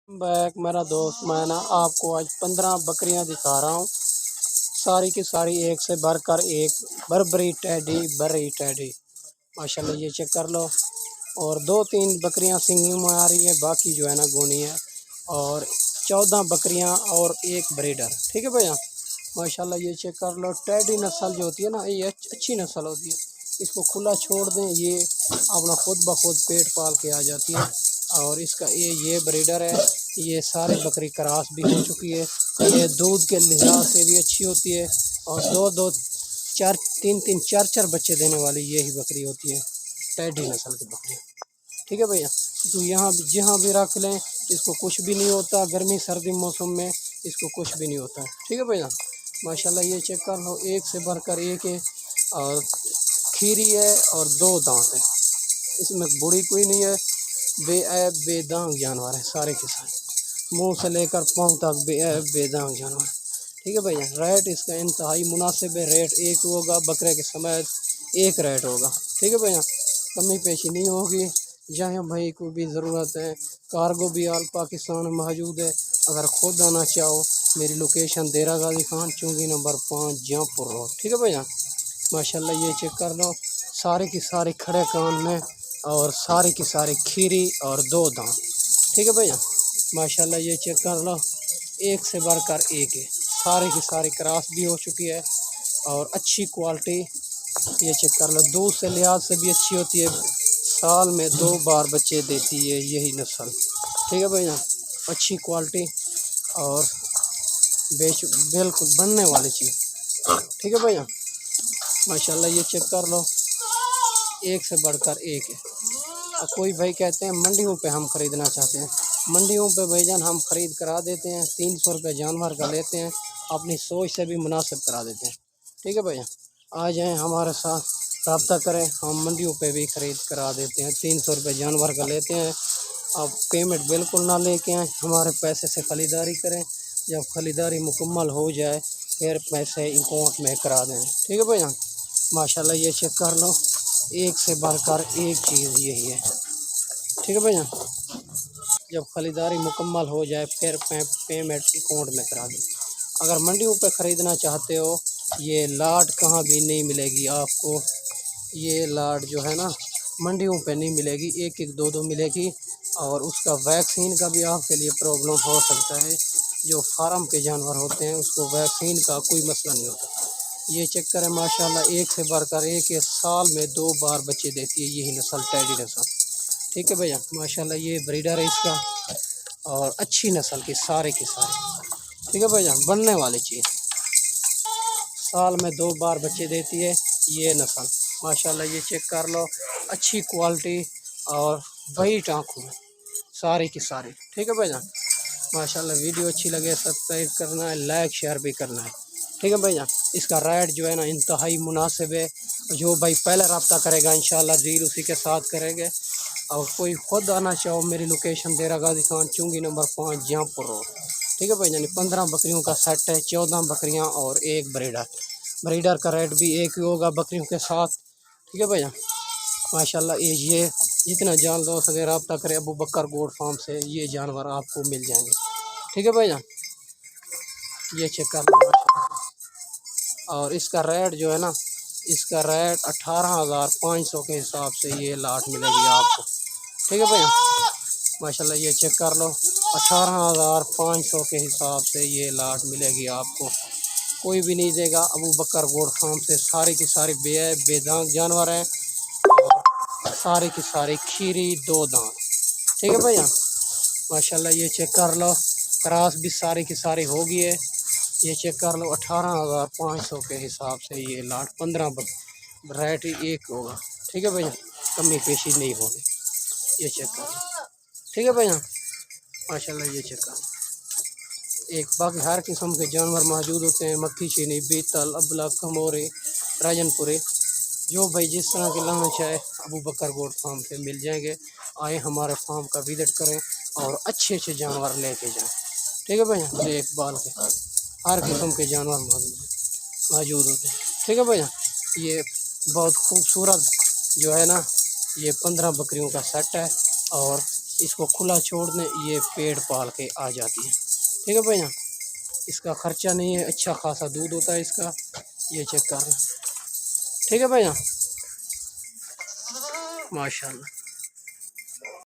Back मेरा दोस्त, मैं ना आपको आज 15 बकरियां दिखा रहा हूँ। सारी की सारी एक से बढ़कर एक बरबरी टैडी माशाल्लाह, ये चेक कर लो। और 2-3 बकरियां सिंगी में आ रही है, बाकी जो है ना गोनी है। और 14 बकरियां और एक ब्रीडर, ठीक है भैया। माशाल्लाह ये चेक कर लो। टैडी नस्ल जो होती है ना, ये अच्छी नस्ल होती है। इसको खुला छोड़ दें, ये अपना खुद ब खुद पेट पाल के आ जाती है। और इसका ये ब्रीडर है। ये सारी बकरी क्रॉस भी हो चुकी है। ये दूध के लिहाज से भी अच्छी होती है। और दो चार तीन चार बच्चे देने वाली यही बकरी होती है, टैडी नस्ल की बकरी, ठीक है भैया। तो यहाँ जहाँ भी रख लें, इसको कुछ भी नहीं होता। गर्मी सर्दी मौसम में इसको कुछ भी नहीं होता है, ठीक है भैया। माशाल्लाह ये चेक कर लो, एक से बढ़कर एक है। और खीरी है और 2 दांत है। इसमें बूढ़ी कोई नहीं है। बेऐब बेदांग जानवर है सारे के सारे, मुंह से लेकर पाँव तक बेऐब बेदांग जानवर, ठीक है भैया। रेट इसका इंतहाई मुनासिब है। रेट एक होगा, बकरे के समेत एक रेट होगा, ठीक है भैया। कमी पेशी नहीं होगी। जहाँ भाई को भी ज़रूरत है, कार्गो भी आल पाकिस्तान में मौजूद है। अगर खुद आना चाहो, मेरी लोकेशन देरा गाजी खान, चुंगी नंबर 5, जहाँपुर रोड, ठीक है भैया। माशाल्लाह ये चेक कर लो, सारे की सारी खड़े कान में और सारी की सारी खीरी और 2 दांत, ठीक है भैया। माशाल्लाह ये चेक कर लो, एक से बढ़कर एक है। सारी की सारी क्रॉस भी हो चुकी है और अच्छी क्वालिटी। ये चेक कर लो, दूध से लिहाज से भी अच्छी होती है। साल में 2 बार बच्चे देती है यही नस्ल, ठीक है भैया। अच्छी क्वालिटी और बिल्कुल बनने वाली चीज़, ठीक है भैया। माशाल्लाह ये चेक कर लो, एक से बढ़कर एक है। और कोई भाई कहते हैं मंडियों पे हम ख़रीदना चाहते हैं, मंडियों पे भाईजान हम ख़रीद करा देते हैं। 300 रुपये जानवर का लेते हैं, अपनी सोच से भी मुनासिब करा देते हैं, ठीक है भैया। आ जाएँ हमारे साथ, रब्ता करें, हम मंडियों पे भी ख़रीद करा देते हैं। 300 रुपये जानवर का लेते हैं। आप पेमेंट बिल्कुल ना लेके आएँ, हमारे पैसे से ख़रीदारी करें। जब ख़रीदारी मुकम्मल हो जाए फिर पैसे अकाउंट में करा दें, ठीक है भैया। माशाल्लाह ये चेक कर लो, एक से बढ़कर एक चीज़ यही है, ठीक है भैया। जब ख़रीदारी मुकम्मल हो जाए फिर पेमेंट अकाउंट में करा दें। अगर मंडियों पे ख़रीदना चाहते हो, ये लाट कहाँ भी नहीं मिलेगी आपको। ये लाट जो है ना, मंडियों पे नहीं मिलेगी, एक एक दो मिलेगी। और उसका वैक्सीन का भी आपके लिए प्रॉब्लम हो सकता है। जो फार्म के जानवर होते हैं उसको वैक्सीन का कोई मसला नहीं होता। ये चेक करें, माशाल्लाह एक से बढ़कर एक है। साल में 2 बार बच्चे देती है यही नस्ल, टैडी नस्ल, ठीक है भैया। माशाल्लाह ये ब्रीडर है इसका और अच्छी नस्ल की सारे के सारे, ठीक है भैया। बनने वाली चीज़, साल में 2 बार बच्चे देती है ये नस्ल। माशाल्लाह ये चेक कर लो, अच्छी क्वालिटी और वाइट आँखों में सारी की सारी, ठीक है भैया। माशाल्लाह वीडियो अच्छी लगे सब्सक्राइब करना है, लाइक शेयर भी करना है, ठीक है भैया। इसका रेट जो है ना इंतहाई मुनासिब है। जो भाई पहले रब्ता करेगा इंशाल्लाह डील उसी के साथ करेंगे। और कोई ख़ुद आना चाहो, मेरी लोकेशन देरा गाजी खान, चुंगी नंबर 5, जहाँपुर रोड, ठीक है भाई। यानी 15 बकरियों का सेट है, 14 बकरियां और एक ब्रीडर का रेट भी एक ही होगा बकरियों के साथ, ठीक है भैया। माशाल्लाह ये जितना जान हो सके रब्ता करें अबू बकर गोड फार्म से, ये जानवर आपको मिल जाएंगे, ठीक है भैया। ये चेक कर लो माशाल्लाह। और इसका रेट जो है ना, इसका रेट 18,500 के हिसाब से ये लाट मिलेगी आपको, ठीक है भैया। माशाल्लाह ये चेक कर लो, 18,500 के हिसाब से ये लाट मिलेगी आपको। कोई भी नहीं देगा अबू बकर गोड फार्म से। सारी की सारी बेदांत जानवर हैं और सारी की सारी खीरी 2 दांत, ठीक है भैया। माशाल्लाह ये चेक कर लो, क्रॉस भी सारी की सारी होगी है। ये चेक कर लो, 18,500 के हिसाब से ये लाट 15 वैरायटी एक होगा, ठीक है भैया। कमी पेशी नहीं होगी। ये चेक कर लो, ठीक है भैया। माशाल्लाह ये चेक कर लो, एक बाकी हर किस्म के जानवर मौजूद होते हैं। मक्खी चीनी, बीतल, अबला, कमोरे, राजनपुरे, जो भाई जिस तरह के लाना चाहे अबू बकर गोड फार्म पे मिल जाएंगे। आए हमारे फार्म का विजिट करें और अच्छे अच्छे जानवर लेके जाएं, ठीक है भैया। देखभाल के हर किस्म के जानवर मौजूद होते हैं, ठीक है भैया। ये बहुत खूबसूरत जो है ना, ये 15 बकरियों का सेट है और اس کو کھلا چھوڑ دیں یہ پیڑ پال کے آ جاتی ہے. ٹھیک ہے بھائی جان، اس کا خرچہ نہیں ہے، اچھا خاصا دودھ ہوتا ہے اس کا. یہ چیک کر لیں. ٹھیک ہے بھائی جان، ماشاء اللہ.